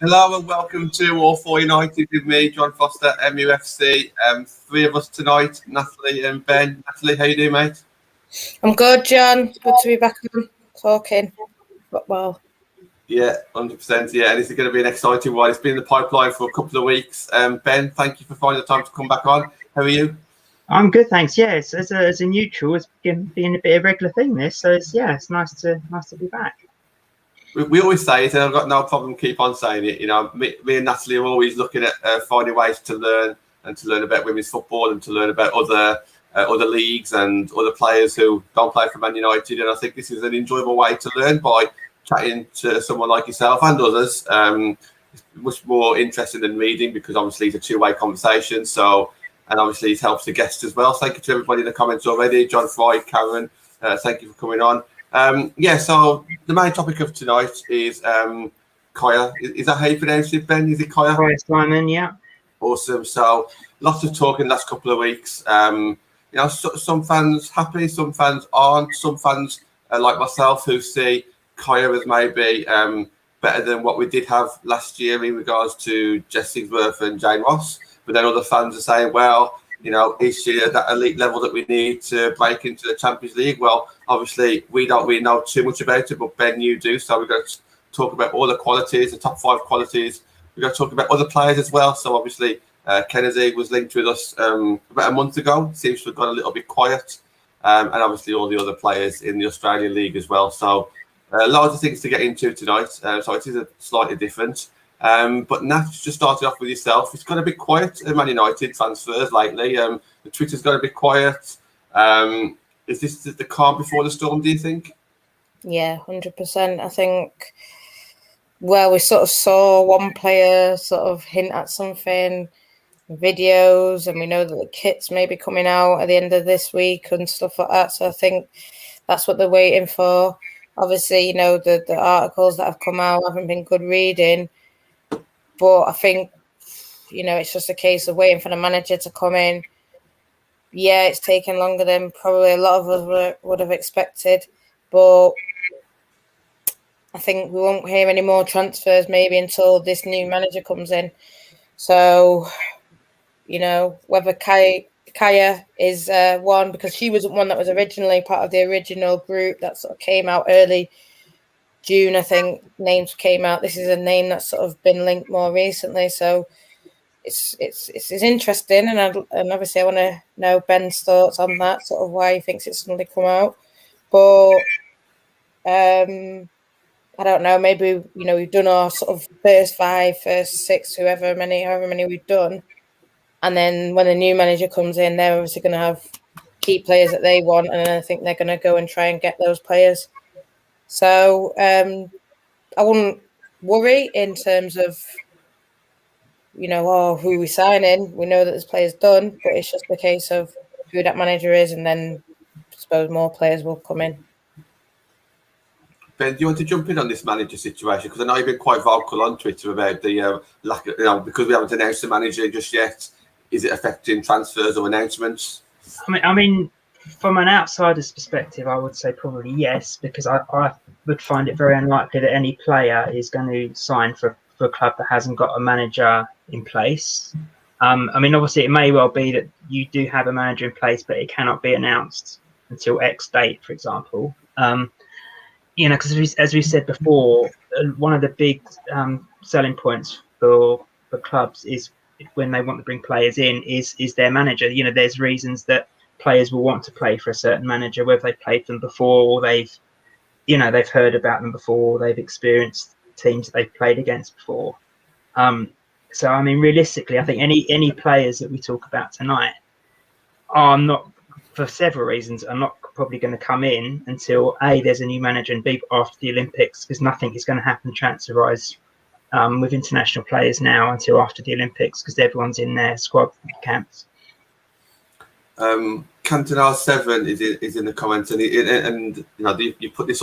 Hello and welcome to All 4 United with me, John Foster, MUFC. Three of us tonight, Natalie and Ben. Natalie, how you doing, mate? I'm good, John. Good to be back on talking football. Yeah, 100%. Yeah, and this is going to be an exciting one. It's been in the pipeline for a couple of weeks. Ben, thank you for finding the time to come back on. How are you? I'm good, thanks. Yeah, as a neutral, it's been a bit of a regular thing. This, so it's nice to be back. We always say it, and I've got no problem keep on saying it. You know, me and Natalie are always looking at finding ways to learn about women's football and to learn about other leagues and other players who don't play for Man United. And I think this is an enjoyable way to learn by chatting to someone like yourself and others. It's much more interesting than reading because obviously it's a two-way conversation. So, and obviously it helps the guests as well. Thank you to everybody in the comments already. John Fry, Karen, thank you for coming on. So the main topic of tonight is Kyah. Is that how you pronounce it, Ben? Is it Kyah? Kyah Simon, yeah. Awesome. So lots of talk in the last couple of weeks. Some fans happy, some fans aren't. Some fans like myself who see Kyah as maybe better than what we did have last year in regards to Jess Sigsworth and Jane Ross. But then other fans are saying, well, you know, is she at that elite level that we need to break into the Champions League? Well, obviously, we don't really know too much about it, but Ben, you do. So we're going to talk about all the qualities, the top 5 qualities. We're going to talk about other players as well. So obviously, Kennedy was linked with us about a month ago. Seems to have gone a little bit quiet. And obviously, all the other players in the Australian League as well. So loads of things to get into tonight. So it is slightly different. But Nat, just started off with yourself. It's got a bit quiet at Man United transfers lately. The Twitter's got a bit quiet. Is this the calm before the storm, do you think? Yeah, 100%. I think, well, we sort of saw one player sort of hint at something, videos, and we know that the kit's may be coming out at the end of this week and stuff like that. So I think that's what they're waiting for. Obviously, you know, the articles that have come out haven't been good reading. But I think, you know, it's just a case of waiting for the manager to come in. Yeah, it's taken longer than probably a lot of us would have expected. But I think we won't hear any more transfers maybe until this new manager comes in. So, you know, whether Kyah is one, because she wasn't one that was originally part of the original group that sort of came out early June, I think names came out. This is a name that's sort of been linked more recently, so it's interesting, and obviously I want to know Ben's thoughts on that, sort of why he thinks it's suddenly come out. But I don't know. Maybe, you know, we've done our sort of first 5, first 6, however many we've done, and then when the new manager comes in, they're obviously going to have key players that they want, and I think they're going to go and try and get those players. So I wouldn't worry in terms of, you know, who we sign in. We know that this player's done, but it's just a case of who that manager is, and then I suppose more players will come in. Ben, do you want to jump in on this manager situation? Because I know you've been quite vocal on Twitter about the lack of, you know, because we haven't announced the manager just yet. Is it affecting transfers or announcements? I mean, from an outsider's perspective, I would say probably yes, because I would find it very unlikely that any player is going to sign for a club that hasn't got a manager in place. I mean, obviously, it may well be that you do have a manager in place, but it cannot be announced until X date, for example. You know, because as we said before, one of the big selling points for clubs is when they want to bring players in is their manager. You know, there's reasons that players will want to play for a certain manager, whether they've played them before or they've heard about them before, they've experienced teams that they've played against before. So, I mean, realistically, I think any players that we talk about tonight are not, for several reasons, are not probably going to come in until A, there's a new manager, and B, after the Olympics, because nothing is going to happen transfer-wise with international players now until after the Olympics, because everyone's in their squad camps. Cantona 7 is in the comments, and you know, you put this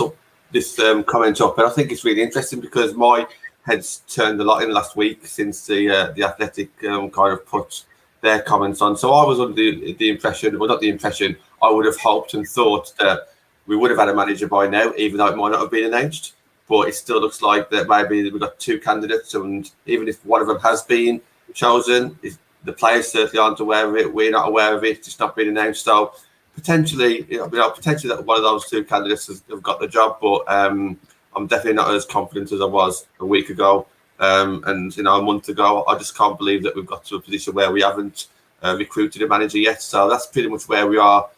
comment up, and I think it's really interesting because my head's turned a lot in last week since the Athletic kind of put their comments on. So I was under the impression, well, not the impression, I would have hoped and thought that we would have had a manager by now, even though it might not have been announced. but it still looks like that maybe we've got two candidates, and even if one of them has been chosen, the players certainly aren't aware of it. We're not aware of it. It's not been announced. So potentially, potentially that one of those two candidates have got the job, but I'm definitely not as confident as I was a week ago. And a month ago, I just can't believe that we've got to a position where we haven't recruited a manager yet. So that's pretty much where we are,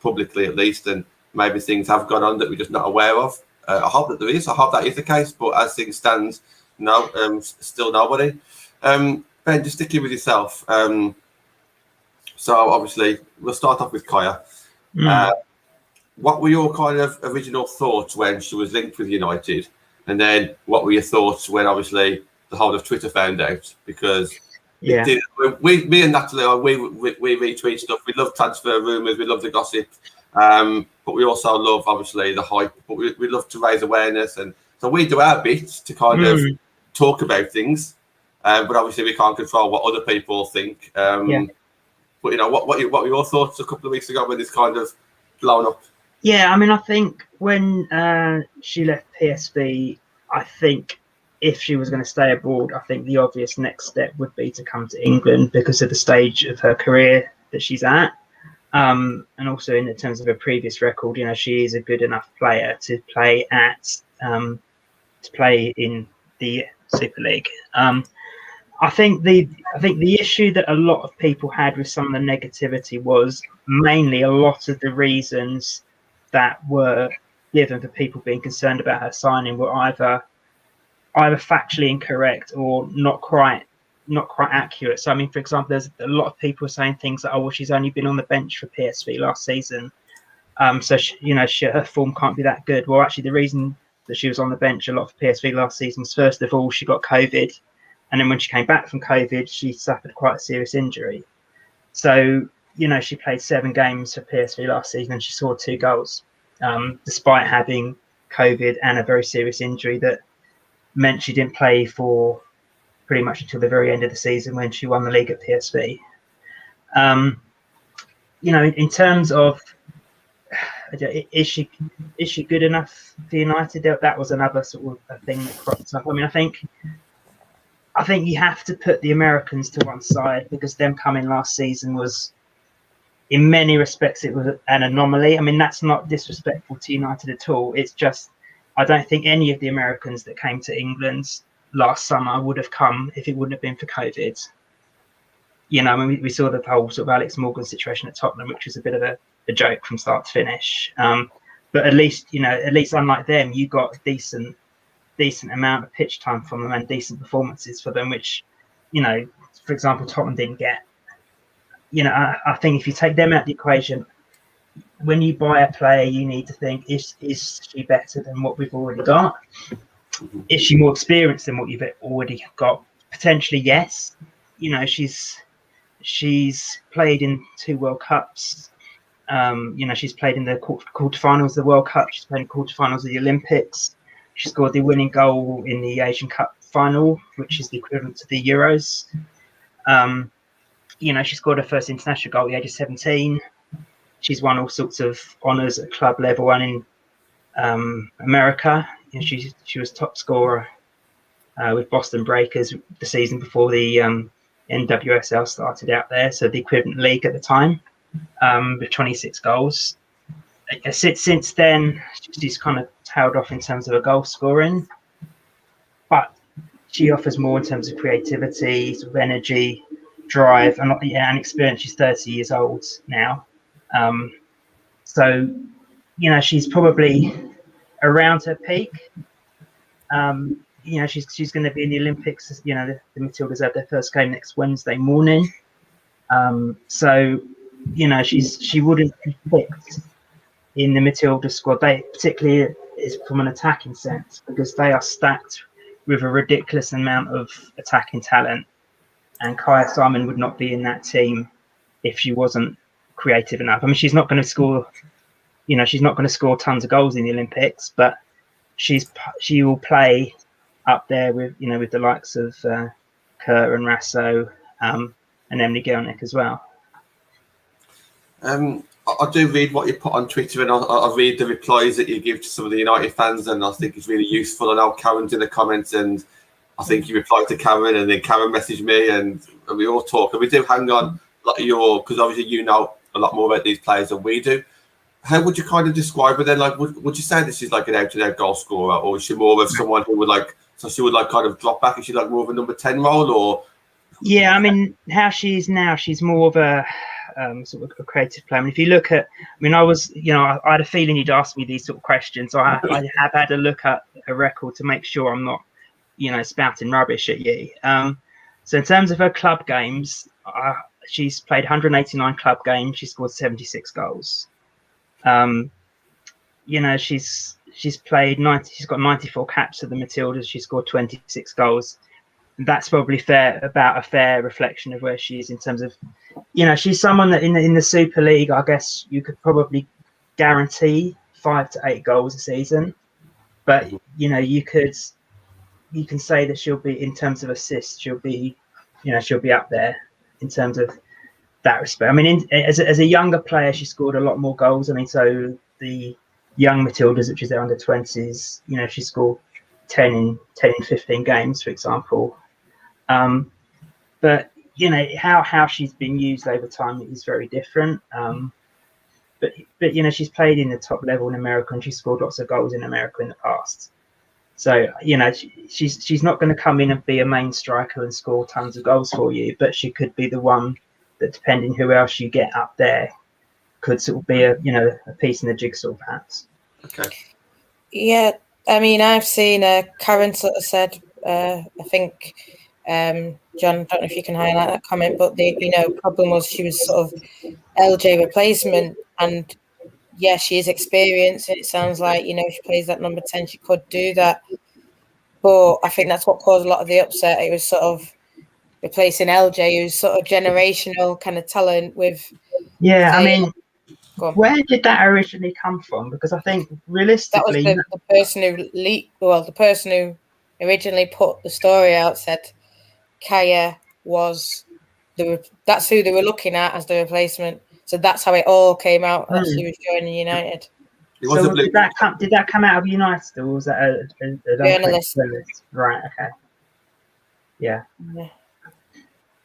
publicly at least. And maybe things have gone on that we're just not aware of. I hope that there is. I hope that is the case. But as things stand, no, still nobody. Ben, just sticking with yourself. So obviously, we'll start off with Kyah. What were your kind of original thoughts when she was linked with United? And then what were your thoughts when obviously the whole of Twitter found out? Because me and Natalie, we retweet stuff. We love transfer rumours. We love the gossip. But we also love, obviously, the hype. But we love to raise awareness. And so we do our bit to kind of talk about things. But obviously, we can't control what other people think. But, what were your thoughts a couple of weeks ago when this kind of blown up? Yeah, I mean, I think when she left PSV, I think if she was going to stay abroad, I think the obvious next step would be to come to England because of the stage of her career that she's at. And also in terms of her previous record, she is a good enough player to play in the Super League. I think the issue that a lot of people had with some of the negativity was mainly a lot of the reasons that were given for people being concerned about her signing were either factually incorrect or not quite accurate. So I mean, for example, there's a lot of people saying things like, "Oh, well, she's only been on the bench for PSV last season, so her form can't be that good." Well, actually, the reason that she was on the bench a lot for PSV last season was, first of all, she got COVID, and then when she came back from COVID, she suffered quite a serious injury. So she played 7 games for PSV last season and she scored 2 goals, despite having COVID and a very serious injury that meant she didn't play for pretty much until the very end of the season when she won the league at PSV. In terms of is she good enough for United? That was another sort of a thing that cropped up. I mean, I think you have to put the Americans to one side because them coming last season was, in many respects, it was an anomaly. I mean, that's not disrespectful to United at all. It's just, I don't think any of the Americans that came to England last summer would have come if it wouldn't have been for COVID. I mean, we saw the whole sort of Alex Morgan situation at Tottenham, which was a bit of a joke from start to finish. But at least unlike them, you got a decent amount of pitch time from them and decent performances for them, which, for example, Tottenham didn't get. I think if you take them out of the equation, when you buy a player, you need to think, is she better than what we've already got? Is she more experienced than what you've already got? Potentially, yes. She's played in 2 World Cups. She's played in the quarterfinals of the World Cup. She's played in quarterfinals of the Olympics. She scored the winning goal in the Asian Cup final, which is the equivalent to the Euros. She scored her first international goal at the age of 17. She's won all sorts of honours at club level and in America. She was top scorer with Boston Breakers the season before the NWSL started out there, so the equivalent league at the time, with 26 goals. Since then, she's kind of tailed off in terms of her goal scoring, but she offers more in terms of creativity, sort of energy, drive, and experience. She's 30 years old now, so she's probably around her peak. She's going to be in the Olympics. The Matildas have their first game next Wednesday morning, so she wouldn't be picked in the Matilda squad. They particularly is from an attacking sense because they are stacked with a ridiculous amount of attacking talent, and Kyah Simon would not be in that team if she wasn't creative enough. I mean, she's not going to score tons of goals in the Olympics, but she will play up there with the likes of Kerr and Rasso and Emily Gelnick as well. I do read what you put on Twitter, and I read the replies that you give to some of the United fans, and I think it's really useful. I know Karen's in the comments, and I think you replied to Karen, and then Karen messaged me, and we all talk, and we do hang on a lot of because obviously you know a lot more about these players than we do. How would you kind of describe her then? Like, would you say this is like an out-and-out goal scorer, or is she more of someone who would she would kind of drop back? Is she like more of a number 10 role, or? Yeah, I mean, how she is now, she's more of a sort of a creative player. I mean, if you look at, I had a feeling you'd ask me these sort of questions. So I have had a look at a record to make sure I'm not, spouting rubbish at you. So in terms of her club games, she's played 189 club games. She scored 76 goals. She's played 90. She's got 94 caps for the Matildas. She scored 26 goals. That's probably about a fair reflection of where she is in terms of, she's someone that in the Super League, I guess you could probably guarantee 5 to 8 goals a season. But you can say that she'll be, in terms of assists, she'll be up there in terms of that respect. I mean, as a younger player, she scored a lot more goals. I mean, so the young Matildas, which is their under 20s, she scored 10 in 15 games, for example. But how she's been used over time is very different. But she's played in the top level in America, and she's scored lots of goals in America in the past. So she's not going to come in and be a main striker and score tons of goals for you, but she could be the one that, depending who else you get up there, could sort of be a piece in the jigsaw, perhaps. Okay. Yeah, I mean, I've seen Karen sort of said, I think, John, I don't know if you can highlight that comment, but the problem was she was sort of LJ replacement, and yeah, she is experienced, and it sounds like if she plays that number 10, she could do that. But I think that's what caused a lot of the upset. It was sort of replacing LJ, who's sort of generational kind of talent with. Yeah, I mean, where did that originally come from? Because I think realistically, that was the person who leaked. Well, the person who originally put the story out said Kyah was that's who they were looking at as the replacement. So that's how it all came out that she was joining United. So did that come out of United, or was that a journalist? Right. Okay. Yeah.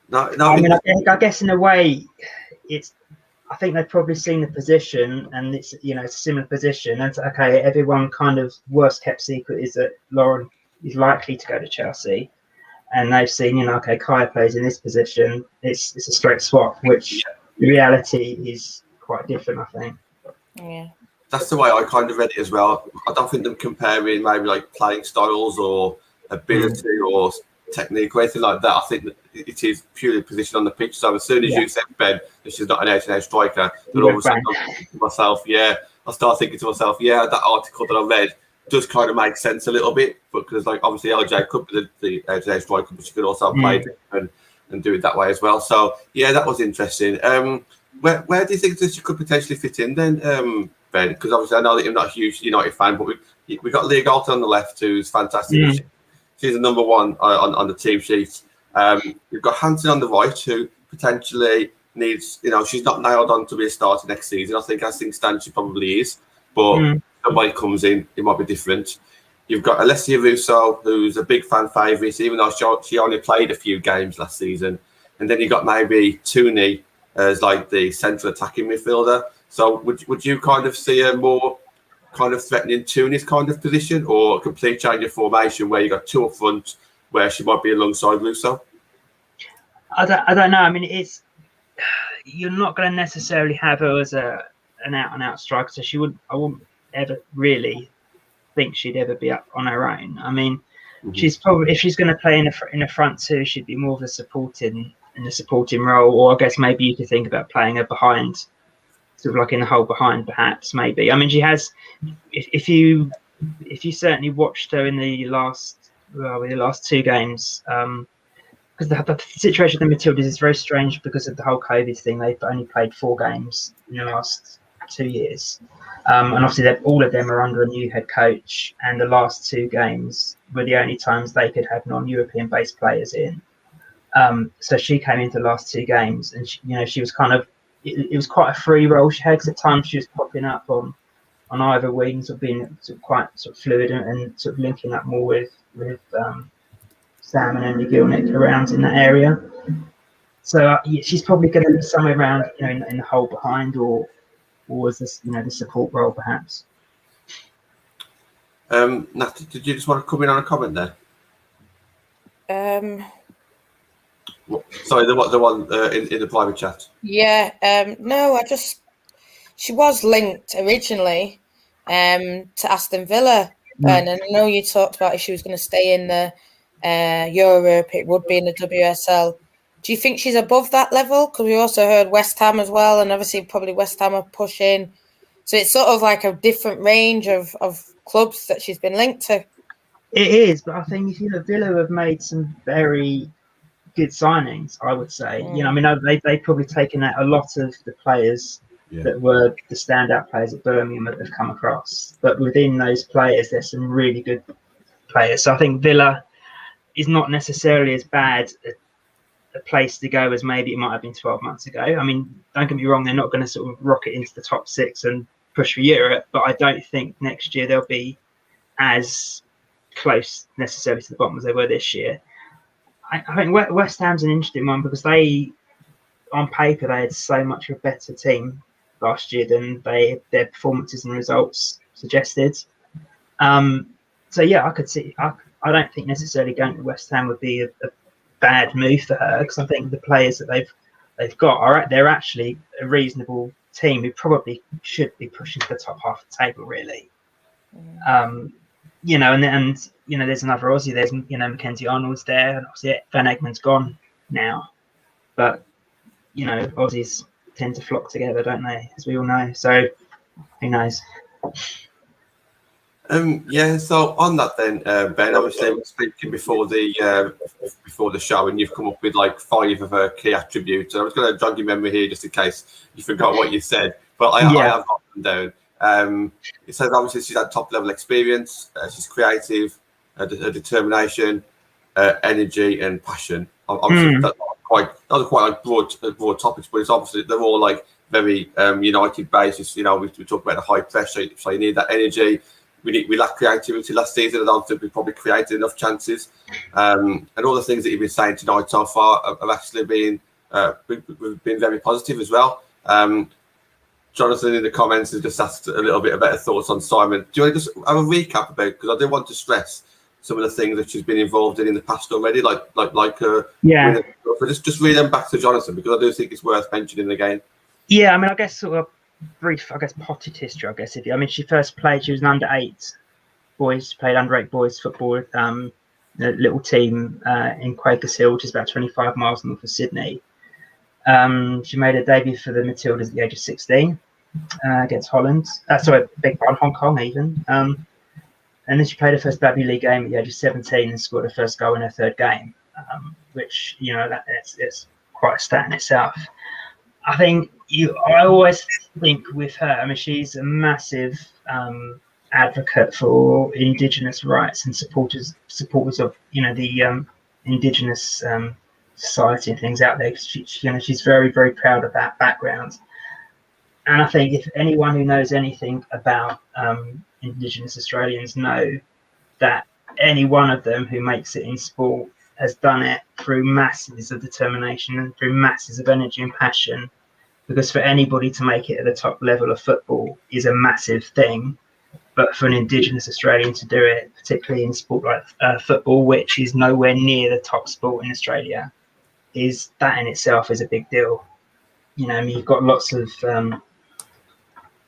No, I mean, I guess in a way, I think they've probably seen the position, and it's a similar position. And okay, everyone kind of worst kept secret is that Lauren is likely to go to Chelsea, and they've seen okay, Kyah plays in this position. It's a straight swap, which the reality is quite different, I think. Yeah. That's the way I kind of read it as well. I don't think them comparing maybe like playing styles or ability or technique or anything like that. I think that it is purely position on the pitch. So as soon as you said, Ben, that she's not an out-and-out striker, then all of a sudden I start thinking to myself, that article that I read does kind of make sense a little bit, because like obviously LJ could be the out-and-out striker, but she could also play and do it that way as well. So that was interesting. Where do you think that she could potentially fit in then, Ben? Because obviously I know that you're not a huge United fan, but we got Leah Galton on the left, who's fantastic. She's the number one on the team sheet. You've got Hanson on the right, who potentially needs, she's not nailed on to be a starter next season. I think as things stand, she probably is. But somebody comes in, it might be different. You've got Alessia Russo, who's a big fan favourite, even though she only played a few games last season. And then you've got maybe Tooney as like the central attacking midfielder. So would you kind of see a more kind of threatening Tooney's kind of position, or a complete change of formation where you got two up front where she might be alongside Russo? I don't know. I mean, you're not going to necessarily have her as an out-and-out striker, so I wouldn't ever really think she'd ever be up on her own. I mean, she's probably, if she's going to play in a front two, she'd be more of a supporting role, or I guess maybe you could think about playing her behind, sort of like in the hole behind, perhaps, maybe. I mean, she has, if you certainly watched her in the last two games, because the situation with the Matildas is very strange because of the whole COVID thing. They've only played 4 games in the last 2 years. And obviously all of them are under a new head coach, and the last 2 games were the only times they could have non-European based players in. So she came into the last 2 games, and she was kind of, it was quite a free role she had, 'cause at times she was popping up on either wings, or being sort of quite sort of fluid and sort of linking up more with Sam and Andy Gilnick around in that area. So yeah, she's probably going to be somewhere around, in the hole behind, or as this, the support role perhaps. Nat, did you just want to come in on a comment there? Sorry, the one in the private chat. Yeah. No, she was linked originally to Aston Villa, and I know you talked about if she was going to stay in the Europe, it would be in the WSL. Do you think she's above that level? Because we also heard West Ham as well, and obviously probably West Ham are pushing. So it's sort of like a different range of clubs that she's been linked to. It is, but I think Villa have made some very good signings, I would say. I mean, they've probably taken out a lot of the players that were the standout players at Birmingham that have come across. But within those players, there's some really good players. So I think Villa is not necessarily as bad a place to go as maybe it might have been 12 months ago. I mean, don't get me wrong, they're not going to sort of rocket into the top 6 and push for Europe, but I don't think next year they'll be as close necessarily to the bottom as they were this year. I think West Ham's an interesting one, because they, on paper, they had so much of a better team last year than their performances and results suggested. So yeah, I could see. I don't think necessarily going to West Ham would be a bad move for her, because I think the players that they've got they're actually a reasonable team who probably should be pushing to the top half of the table, really. And there's another Aussie. There's Mackenzie Arnold's there, and obviously Van Egmon's gone now, but Aussies tend to flock together, don't they? As we all know. So who knows? So on that then, Ben, obviously we're speaking before the show, and you've come up with like 5 of her key attributes. And I was going to jog your memory here just in case you forgot what you said, but I have got them down. It says obviously she's had top level experience, she's creative, her determination, energy, and passion. Obviously, those are quite like broad topics, but it's obviously they're all like very United basis. We talk about the high pressure, so you need that energy. We lack creativity last season. I don't think we probably created enough chances. And all the things that you've been saying tonight so far have actually been very positive as well. Jonathan in the comments has just asked a little bit about her thoughts on Simon. Do you want to just have a recap about, because I do want to stress some of the things that she's been involved in the past already, like her. Yeah. Just read them back to Jonathan, because I do think it's worth mentioning again. Yeah, I mean, I guess sort of brief, potted history. She first played. She was an under-8 boys. She played under-8 boys football with a little team in Quakers Hill, which is about 25 miles north of Sydney. She made her debut for the Matildas at the age of 16 against Holland. Hong Kong even. And then she played her first W League game at the age of 17 and scored her first goal in her 3rd game, which it's quite a stat in itself. I think I always think with her, I mean, she's a massive advocate for Indigenous rights and supporters of the Indigenous society and things out there. She's very, very proud of that background. And I think if anyone who knows anything about Indigenous Australians know that any one of them who makes it in sport has done it through masses of determination and through masses of energy and passion, because for anybody to make it at the top level of football is a massive thing. But for an Indigenous Australian to do it, particularly in sport like football, which is nowhere near the top sport in Australia, is that in itself is a big deal. You've got lots of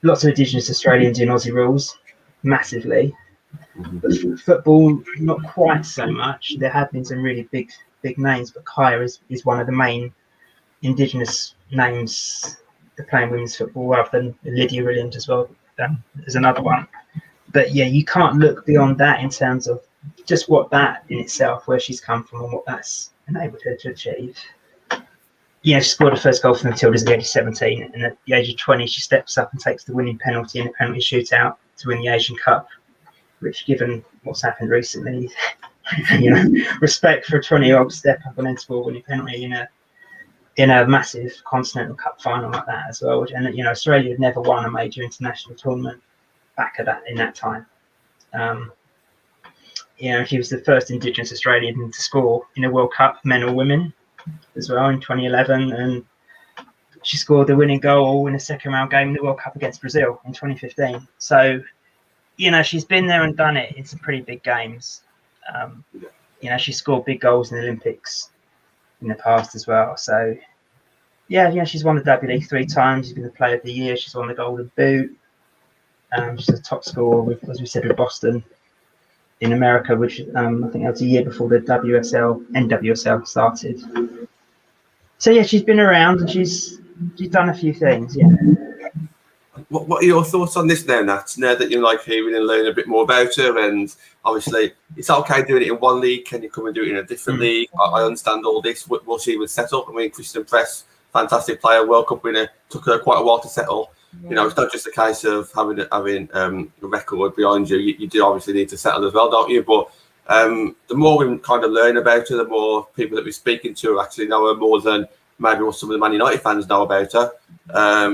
Indigenous Australians in Aussie rules, massively. But football, not quite so much. There have been some really big names, but Kyah is one of the main Indigenous names to play in women's football, rather than Lydia Williams as well. There's another one. But yeah, you can't look beyond that in terms of just what that in itself, where she's come from and what that's enabled her to achieve. She scored her first goal for the Matildas at the age of 17, and at the age of 20, she steps up and takes the winning penalty in a penalty shootout to win the Asian Cup, which, given what's happened recently, respect for a 20-year-old step up and then score a winning penalty in a massive Continental Cup final like that as well. And you know, Australia had never won a major international tournament back at that in that time. You know, she was the first Indigenous Australian to score in a World Cup, men or women, as well in 2011, and she scored the winning goal in a second round game in the World Cup against Brazil in 2015. So, you know, she's been there and done it in some pretty big games. You know, she scored big goals in the Olympics in the past as well. So, yeah, she's won the W League 3 times. She's been the Player of the Year. She's won the Golden Boot. She's a top scorer, with, as we said, with Boston in America, which I think that was a year before the NWSL started. So, yeah, she's been around and she's done a few things, yeah. What are your thoughts on this now, Nat? Now that you like hearing and learning a bit more about her, and obviously it's okay doing it in one league. Can you come and do it in a different league? I understand all this. Will she would settle? I mean, Kristen Press, fantastic player, World Cup winner, took her quite a while to settle. You know, it's not just a case of having a record behind you. You do obviously need to settle as well, don't you? But the more we kind of learn about her, the more people that we're speaking to actually know her more than maybe what some of the Man United fans know about her.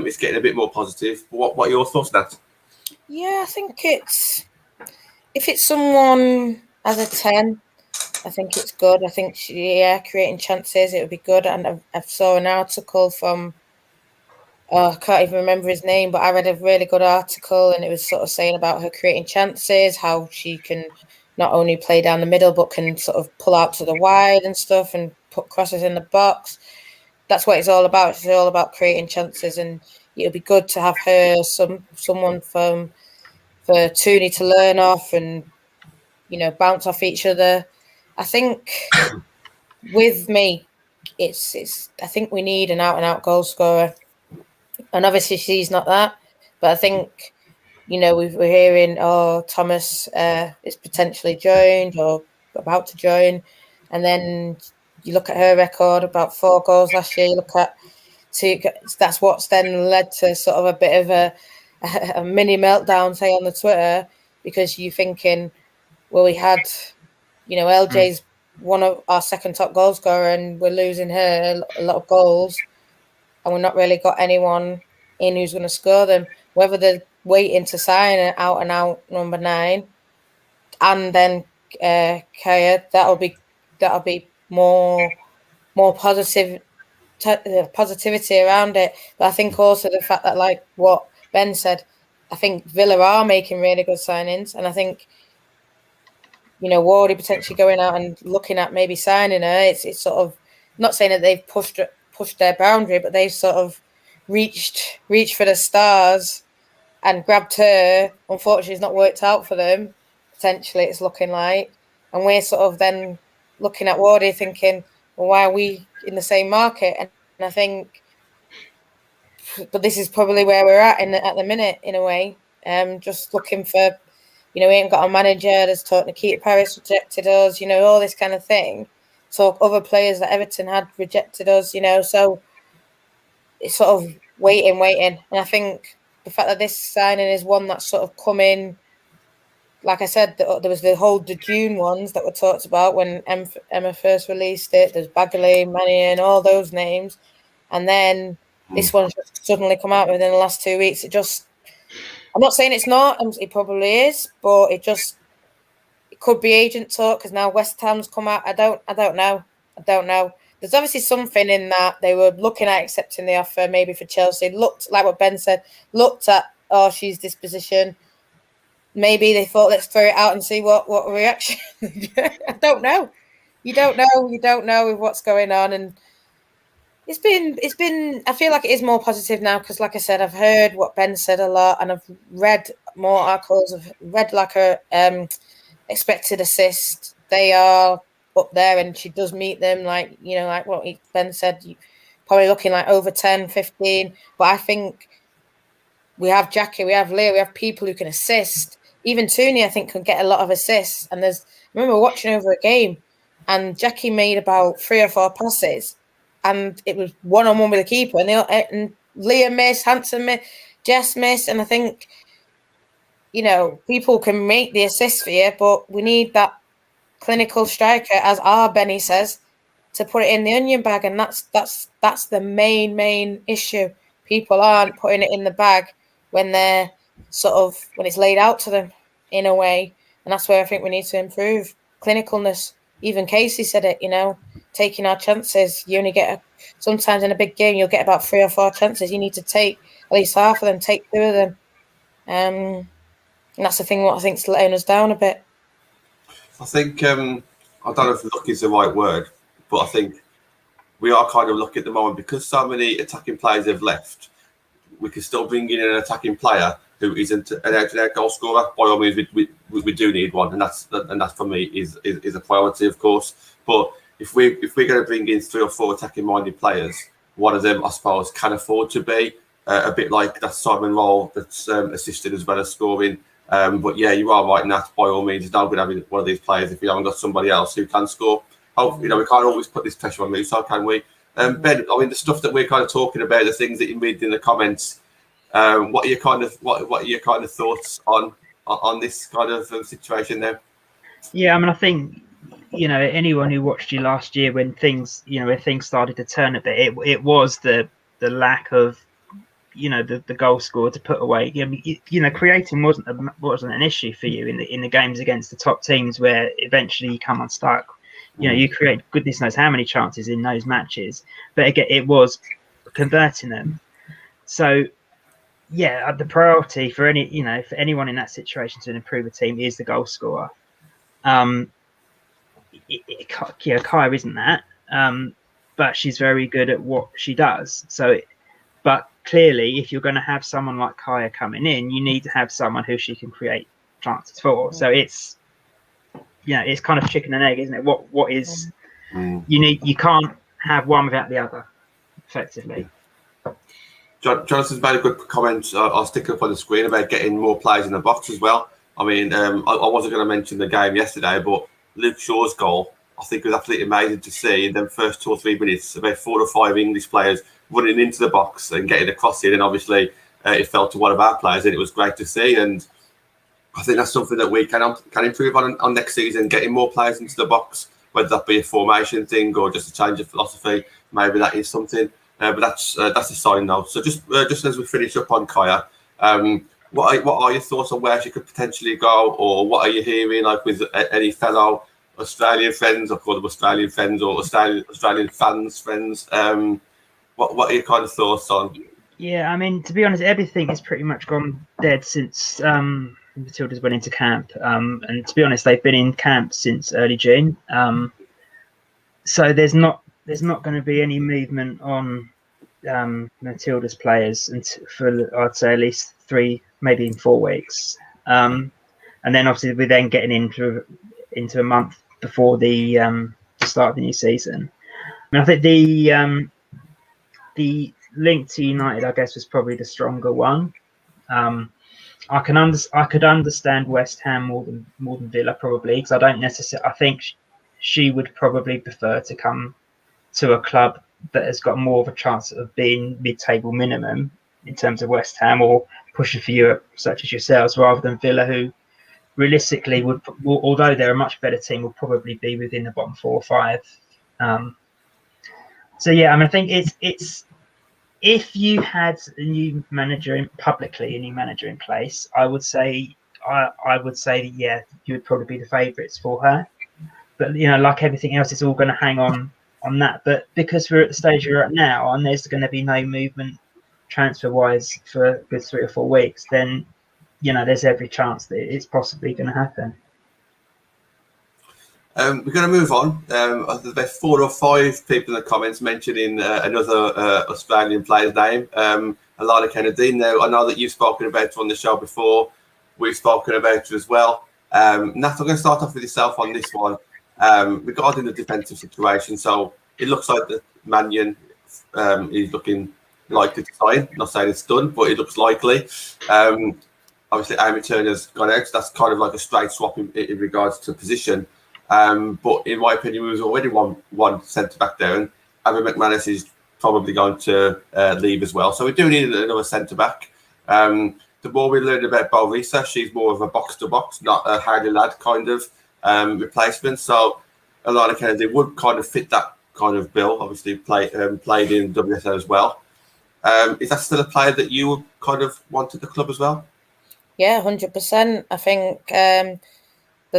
It's getting a bit more positive. What are your thoughts, Nat? Yeah, I think if it's someone as a 10, I think it's good. I think creating chances, it would be good. And I saw an article from, I can't even remember his name, but I read a really good article, and it was sort of saying about her creating chances, how she can not only play down the middle, but can sort of pull out to the wide and stuff and put crosses in the box. That's what it's all about. It's all about creating chances, and it'll be good to have her, someone for Tooney to learn off and, you know, bounce off each other. I think with me, it's. I think we need an out-and-out goal scorer, and obviously she's not that. But I think, you know, we're hearing, Thomas is potentially joined or about to join, and then you look at her record, about 4 goals last year. You look at that's what's then led to sort of a bit of a mini meltdown, say, on the Twitter, because you're thinking, well, we had, you know, LJ's one of our second top goal scorer, and we're losing her a lot of goals, and we've not really got anyone in who's going to score them. Whether they're waiting to sign an out and out number 9, and then Kyah, that'll be more positivity around it. But I think also the fact that, like what Ben said, I think Villa are making really good signings, and I think, you know, Wardy potentially going out and looking at maybe signing her. It's sort of not saying that they've pushed their boundary, but they've sort of reached for the stars and grabbed her. Unfortunately, it's not worked out for them. Potentially, it's looking like, and we're sort of then looking at Wardy thinking, well, why are we in the same market? And I think, but this is probably where we're at at the minute, in a way. Just looking for, you know, we ain't got a manager. There's talk Nikita Paris rejected us, you know, all this kind of thing. So other players that Everton had rejected us, you know, so it's sort of waiting. And I think the fact that this signing is one that's sort of come in, like I said, there was the June ones that were talked about when Emma first released it. There's Bagley, Mannion, all those names. And then this one's just suddenly come out within the last 2 weeks. I'm not saying it's not, it probably is, but it could be agent talk, because now West Ham's come out. I don't know. There's obviously something in that they were looking at accepting the offer, maybe for Chelsea. Looked, like what Ben said, looked at, she's this position. Maybe they thought, let's throw it out and see what reaction. I don't know. You don't know with what's going on, and it's been. I feel like it is more positive now, because, like I said, I've heard what Ben said a lot, and I've read more articles. I've read like her expected assist. They are up there, and she does meet them, like, you know, like what Ben said, probably looking like over 10, 15. But I think we have Jackie, we have Leah, we have people who can assist. Even Tooney, I think, can get a lot of assists. And I remember watching over a game, and Jackie made about 3 or 4 passes, and it was one-on-one with the keeper. And Leah missed, Hanson missed, Jess missed. And I think, you know, people can make the assist for you, but we need that clinical striker, as our Benny says, to put it in the onion bag, and that's the main issue. People aren't putting it in the bag when they're when it's laid out to them in a way, and that's where I think we need to improve clinicalness. Even Casey said it, taking our chances. You only get sometimes in a big game you'll get about 3 or 4 chances. You need to take at least half of them, take 2 of them, and that's the thing. What I think's letting us down a bit. I think I don't know if lucky is the right word, but I think we are kind of lucky at the moment because so many attacking players have left. We can still bring in an attacking player who isn't an out-and-out goal scorer. By all means, we do need one, and that's for me is a priority, of course. But if we're going to bring in 3 or 4 attacking-minded players, one of them, I suppose, can afford to be a bit like that Simon role that's assisted as well as scoring. But yeah, you are right, Nat. By all means, it's not going to have one of these players if we haven't got somebody else who can score. We can't always put this pressure on Musa, can we? Ben, I mean, the stuff that we're kind of talking about, the things that you read in the comments. What are your kind of thoughts on this kind of situation there? Yeah, I mean, I think anyone who watched you last year when things started to turn a bit, it was the lack of the goal scorer to put away. Creating wasn't an issue for you in the games against the top teams where eventually you come unstuck. You create goodness knows how many chances in those matches, but again, it was converting them. So. Yeah, the priority for anyone in that situation to improve a team is the goal scorer. Kyah isn't that, but she's very good at what she does. But clearly, if you're going to have someone like Kyah coming in, you need to have someone who she can create chances for. So it's kind of chicken and egg, isn't it? What is you can't have one without the other, effectively. Jonathan's made a good comment. I'll stick it up on the screen about getting more players in the box as well. I mean, I wasn't going to mention the game yesterday, but Luke Shaw's goal, I think, was absolutely amazing to see. In them first 2 or 3 minutes, about 4 or 5 English players running into the box and getting across it. And obviously, it fell to one of our players, and it was great to see. And I think that's something that we can improve on next season, getting more players into the box, whether that be a formation thing or just a change of philosophy. Maybe that is something. But that's a sign now. So just as we finish up on Kyah, what are your thoughts on where she could potentially go, or what are you hearing like with any fellow Australian friends? I call them Australian friends or Australian fans friends. What are your kind of thoughts on? Yeah, I mean, to be honest, everything has pretty much gone dead since Matilda's went into camp. And to be honest, they've been in camp since early June. So there's not going to be any movement on Matilda's players for I'd say at least 3, maybe even 4 weeks, and then obviously we're then getting into a month before the start of the new season. I mean, I think the link to United, I guess, was probably the stronger one. I could understand West Ham more than Villa probably, because I think she would probably prefer to come to a club that has got more of a chance of being mid-table minimum in terms of West Ham or pushing for Europe, such as yourselves, rather than Villa, who realistically would, although they're a much better team, will probably be within the bottom 4 or 5. So yeah, I mean, I think it's if you had a new manager in place, I would say yeah, you would probably be the favourites for her. But like everything else, it's all going to hang on that. But because we're at the stage we're at now, and there's going to be no movement transfer-wise for a good 3 or 4 weeks, then there's every chance that it's possibly going to happen. We're going to move on. There's about 4 or 5 people in the comments mentioning another Australian player's name, Alana Kennedy. Now, I know that you've spoken about her on the show before. We've spoken about her as well. Nat, I'm going to start off with yourself on this one. Regarding the defensive situation, so it looks like the Mannion is looking likely to sign. Not saying it's done, but it looks likely. Obviously, Amy Turner's gone out, so that's kind of like a straight swap in regards to position. But in my opinion, there's already one centre back down. Abby McManus is probably going to leave as well, so we do need another centre back. The more we learn about Bovrisa, she's more of a box to box, not a hardy lad kind of replacement. So Alana Kennedy would kind of fit that kind of bill. Obviously, played in WSL as well. Is that still a player that you kind of wanted the club as well? Yeah, 100%. I think the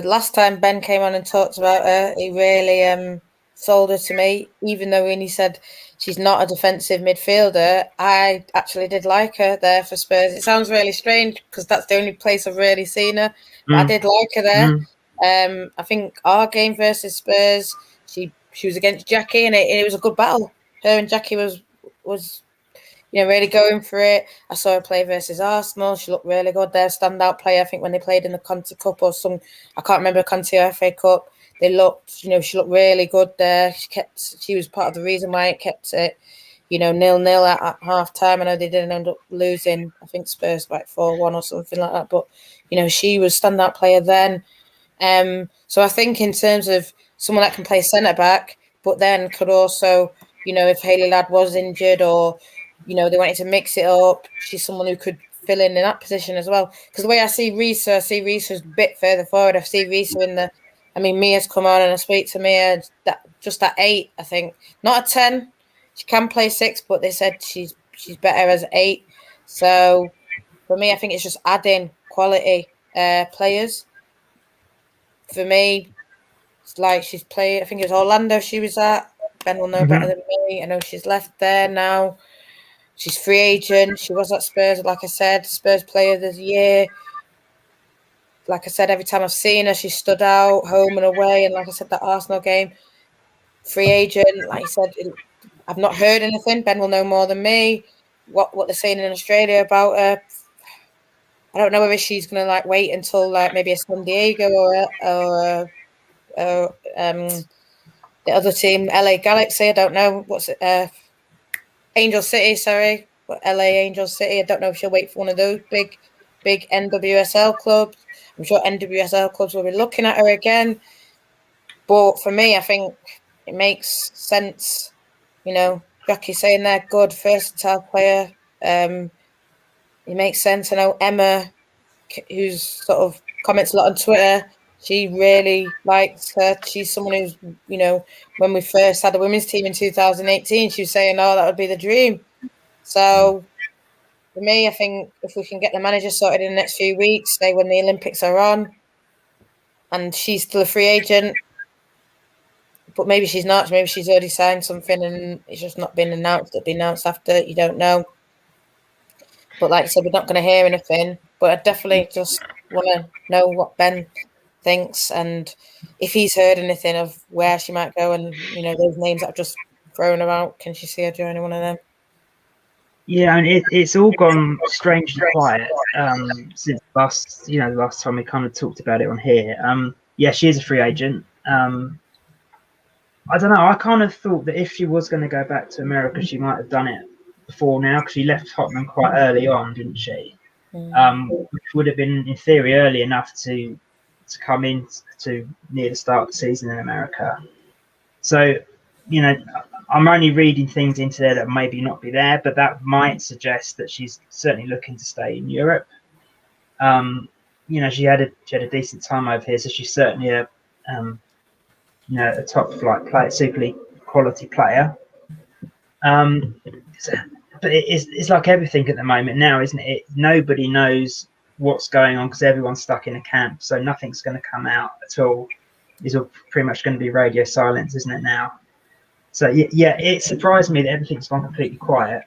last time Ben came on and talked about her, he really sold her to me. Even though when he said she's not a defensive midfielder, I actually did like her there for Spurs. It sounds really strange because that's the only place I've really seen her. But I did like her there. I think our game versus Spurs, she was against Jackie, and it was a good battle. Her and Jackie was really going for it. I saw her play versus Arsenal. She looked really good there. Standout player, I think, when they played in the Conti Cup or I can't remember, Conti or FA Cup. They looked, she looked really good there. She was part of the reason why it kept it, 0-0 at half time. I know they didn't end up losing, I think Spurs like 4-1 or something like that. But, she was standout player then. So I think in terms of someone that can play centre back, but then could also, if Hayley Ladd was injured or they wanted to mix it up, she's someone who could fill in that position as well. Because the way I see Risa a bit further forward. I see Risa Mia's come on and I speak to Mia just at 8, I think. Not a 10. She can play 6, but they said she's better as 8. So for me, I think it's just adding quality players. For me, it's like she's played, I think it was Orlando she was at. Ben will know better than me. I know she's left there now. She's free agent. She was at Spurs, like I said, Spurs Player of the Year. Like I said, every time I've seen her, she stood out home and away. And like I said, that Arsenal game, free agent. Like I said, I've not heard anything. Ben will know more than me. What they're saying in Australia about her. I don't know whether she's going to wait until maybe a San Diego or the other team, LA Galaxy. I don't know what's it. Angel City, sorry, but LA Angel City. I don't know if she'll wait for one of those big NWSL clubs. I'm sure NWSL clubs will be looking at her again. But for me, I think it makes sense. Jackie's saying they're good, versatile player. It makes sense. I know Emma, who's sort of comments a lot on Twitter, she really likes her. She's someone who's, when we first had the women's team in 2018, she was saying, oh, that would be the dream. So for me, I think if we can get the manager sorted in the next few weeks, say when the Olympics are on, and she's still a free agent, but maybe she's not. Maybe she's already signed something and it's just not been announced. It'll be announced after. You don't know. But like I said, we're not going to hear anything. But I definitely just want to know what Ben thinks and if he's heard anything of where she might go and, those names that I've just thrown about. Can she see her joining one of them? Yeah, and it's all gone strangely quiet since the last time we kind of talked about it on here. Yeah, she is a free agent. I don't know. I kind of thought that if she was going to go back to America, she might have done it before now because she left Tottenham quite early on, didn't she? Which would have been, in theory, early enough to come in to near the start of the season in America. So, I'm only reading things into there that maybe not be there, but that might suggest that she's certainly looking to stay in Europe. She had a decent time over here, so she's certainly a top flight player, super league quality player. But it's like everything at the moment now, isn't it? Nobody knows what's going on because everyone's stuck in a camp, so nothing's going to come out at all. It's all pretty much going to be radio silence, isn't it now? So yeah, it surprised me that everything's gone completely quiet,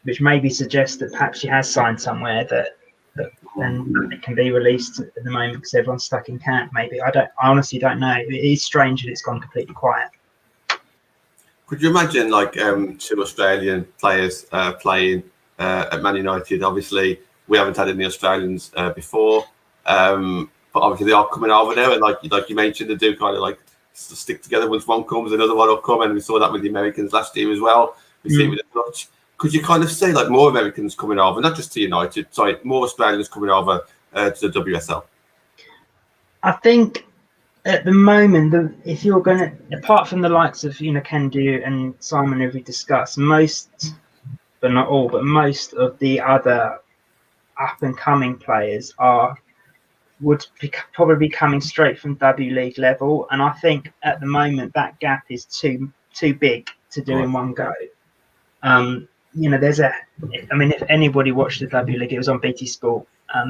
which maybe suggests that perhaps she has signed somewhere that and it can be released at the moment because everyone's stuck in camp. Maybe I honestly don't know. It is strange that it's gone completely quiet. Could you imagine two Australian players playing at Man United? Obviously, we haven't had any Australians before, but obviously they are coming over now, and like you mentioned, they do kind of stick together. Once one comes, another one will come, and we saw that with the Americans last year as well. We see it with the Dutch. Could you kind of see more Americans coming over, not just to United, more Australians coming over to the WSL? I think at the moment, if you're going to, apart from the likes of Kendu and Simon, who we discussed, most, but not all, but most of the other up and coming players are would probably be coming straight from W League level, and I think at the moment that gap is too big to do in one go. If anybody watched the W League, it was on BT Sport.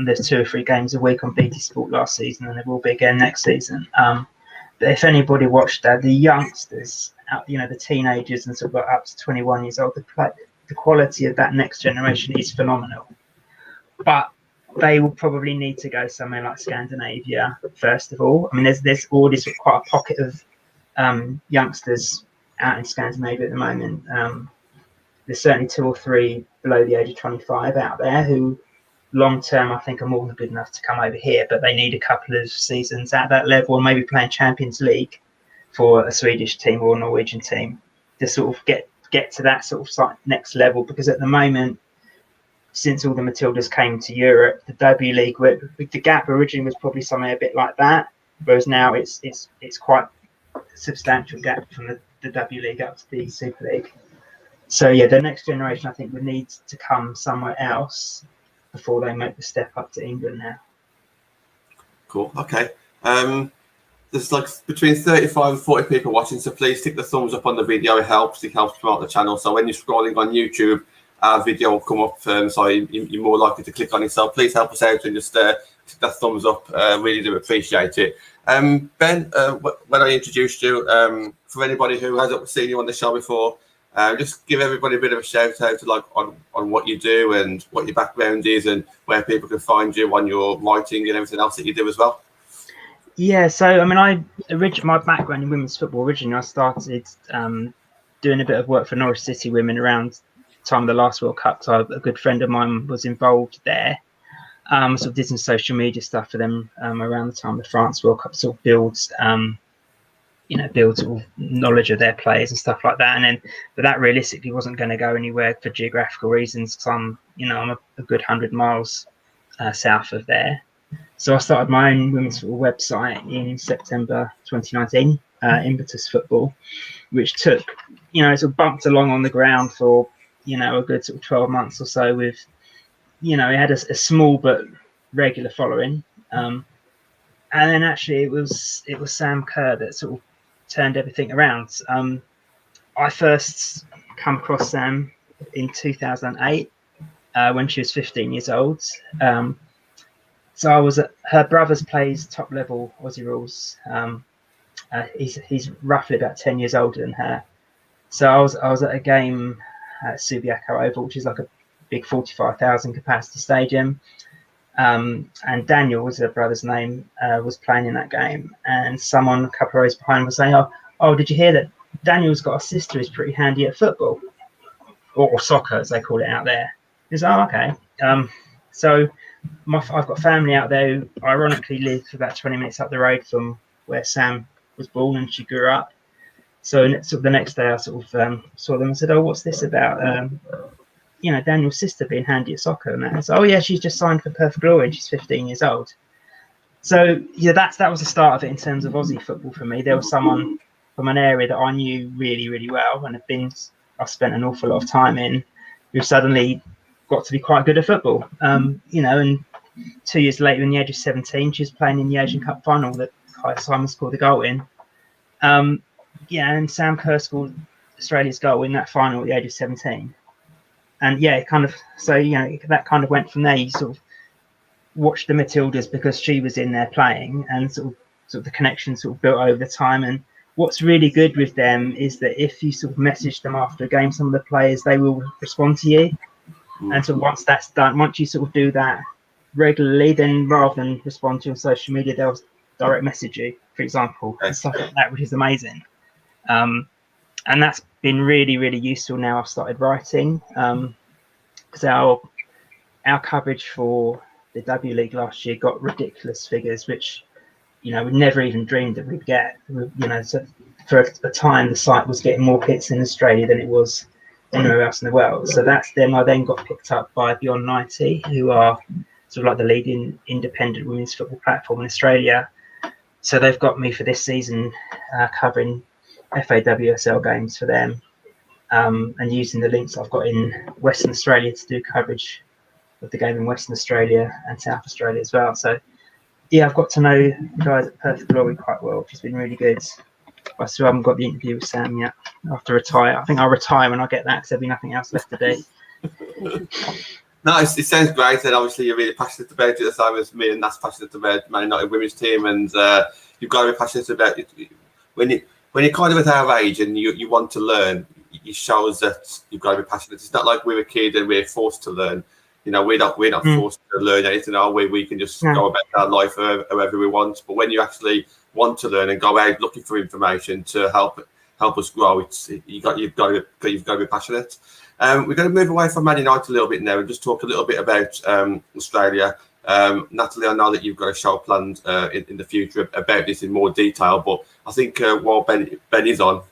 There's 2 or 3 games a week on BT Sport last season, and there will be again next season. But if anybody watched that, the youngsters, the teenagers and sort of up to 21 years old, the quality of that next generation is phenomenal. But they will probably need to go somewhere like Scandinavia first of all. I mean, there's already sort of quite a pocket of youngsters out in Scandinavia at the moment. There's certainly 2 or 3 below the age of 25 out there who long term I think are more than good enough to come over here, but they need a couple of seasons at that level, or maybe playing Champions League for a Swedish team or a Norwegian team to sort of get to that sort of next level. Because at the moment, since all the Matildas came to Europe, the W League, the gap originally was probably somewhere a bit like that, whereas now it's quite a substantial gap from the W League up to the Super League. So yeah, the next generation I think would need to come somewhere else before they make the step up to England now. Cool. Okay. There's like between 35 and 40 people watching, so please stick the thumbs up on the video. It helps promote the channel. So when you're scrolling on YouTube, our video will come up, so you're more likely to click on it. So please help us out and just stick that thumbs up. Really do appreciate it. Ben, when I introduced you, for anybody who hasn't seen you on the show before, just give everybody a bit of a shout out to on what you do and what your background is and where people can find you on your writing and everything else that you do as well. Yeah, so I mean, my background in women's football originally, I started doing a bit of work for Norwich City Women around the time of the last World Cup. So a good friend of mine was involved there. Sort of did some social media stuff for them around the time of the France World Cup, sort of build sort of knowledge of their players and stuff like that. But that realistically wasn't going to go anywhere for geographical reasons, because I'm a good 100 miles south of there. So I started my own women's football website in September 2019, Impetus Football, which took, sort of bumped along on the ground for, a good sort of 12 months or so with, it had a small but regular following. And then actually it was Sam Kerr that sort of turned everything around. I first come across Sam in 2008 when she was 15 years old. So I was her brother's plays top level Aussie rules. He's roughly about 10 years older than her. So I was at a game at Subiaco Oval, which is like a big 45,000 capacity stadium. And Daniel was her brother's name, was playing in that game. And someone a couple of rows behind was saying, oh, did you hear that Daniel's got a sister who's pretty handy at football? Or soccer, as they call it out there. He said, okay. So I've got family out there who ironically live about 20 minutes up the road from where Sam was born and she grew up. So sort of the next day I sort of saw them and said, what's this about? Daniel's sister being handy at soccer. And that. So, she's just signed for Perth Glory and she's 15 years old. So, that was the start of it in terms of Aussie football for me. There was someone from an area that I knew really, really well and I've spent an awful lot of time in, who suddenly got to be quite good at football. And 2 years later, in the age of 17, she was playing in the Asian Cup final that Kyah Simon scored the goal in. And Sam Kerr scored Australia's goal in that final at the age of 17. And that kind of went from there. You sort of watched the Matildas because she was in there playing, and sort of the connection sort of built over the time. And what's really good with them is that if you sort of message them after a game, some of the players, they will respond to you. And so once that's done, once you sort of do that regularly, then rather than respond to you on social media, they'll direct message you, for example, and stuff like that, which is amazing. And that's been really, really useful now I've started writing, because our coverage for the W League last year got ridiculous figures, which, we never even dreamed that we'd get. So for a time, the site was getting more hits in Australia than it was anywhere else in the world. So that's them. I then got picked up by Beyond 90, who are sort of like the leading independent women's football platform in Australia. So they've got me for this season covering FAWSL games for them, and using the links I've got in Western Australia to do coverage of the game in Western Australia and South Australia as well. So Yeah, I've got to know the guys at Perth Glory quite well, which has been really good. I still haven't got the interview with Sam yet. I have to retire. I think I'll retire when I get that because there'll be nothing else left to do. No, it sounds great, and obviously you're really passionate about it, the same as me, and that's passionate about Man United women's team, and you've got to be passionate about it. When you're kind of at our age and you want to learn, it shows that you've got to be passionate. It's not like we're a kid and we're forced to learn. You know, we're not forced to learn anything, are we? We can just go about our life however we want. But when you actually want to learn and go out looking for information to help us grow, you've got to be passionate. We're going to move away from Man United a little bit now and just talk a little bit about Australia. Natalie, I know that you've got a show planned in the future about this in more detail, but I think while Ben is on,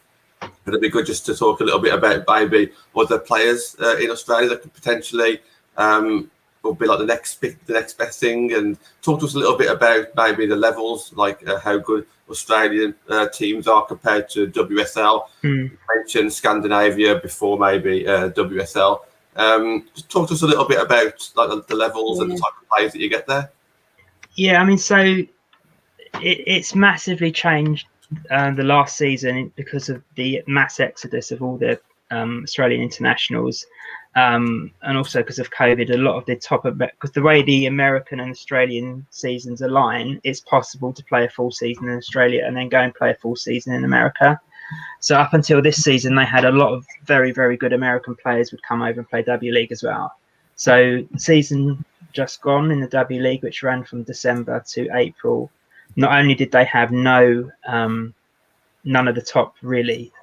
it'd be good just to talk a little bit about maybe other players in Australia that could potentially will be like the next best thing, and talk to us a little bit about maybe the levels, like how good Australian teams are compared to WSL. You mentioned Scandinavia before, maybe WSL. Just talk to us a little bit about like the levels and the type of players that you get there. Yeah, I mean, so it's massively changed the last season because of the mass exodus of all the Australian internationals. And also because of COVID, a lot of the because the way the American and Australian seasons align, it's possible to play a full season in Australia and then go and play a full season in America. So up until this season, they had a lot of very, very good American players would come over and play W League as well. So the season just gone in the W League, which ran from December to April, not only did they have none of the top really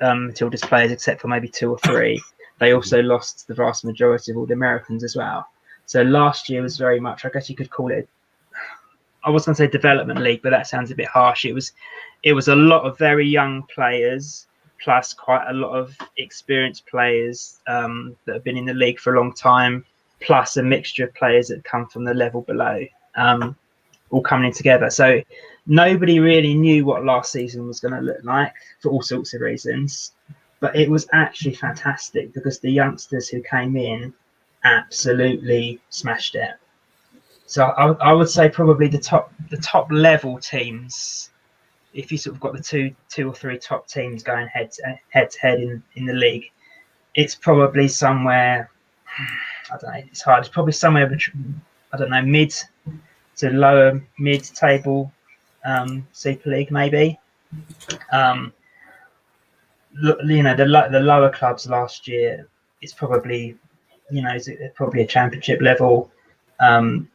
Matilda's players except for maybe 2 or 3. They also lost the vast majority of all the Americans as well. So last year was very much, I guess you could call it, I was going to say development league, but that sounds a bit harsh. It was a lot of very young players, plus quite a lot of experienced players that have been in the league for a long time, plus a mixture of players that come from the level below, all coming in together. So nobody really knew what last season was going to look like for all sorts of reasons. But it was actually fantastic because the youngsters who came in absolutely smashed it. So I would say probably the top level teams, if you sort of got the two or three top teams going head to head in the league, it's probably somewhere, I don't know, it's hard. It's probably somewhere between, I don't know, mid to lower mid table Super League maybe. You know, the lower clubs last year, it's probably, you know, it's probably a championship level. But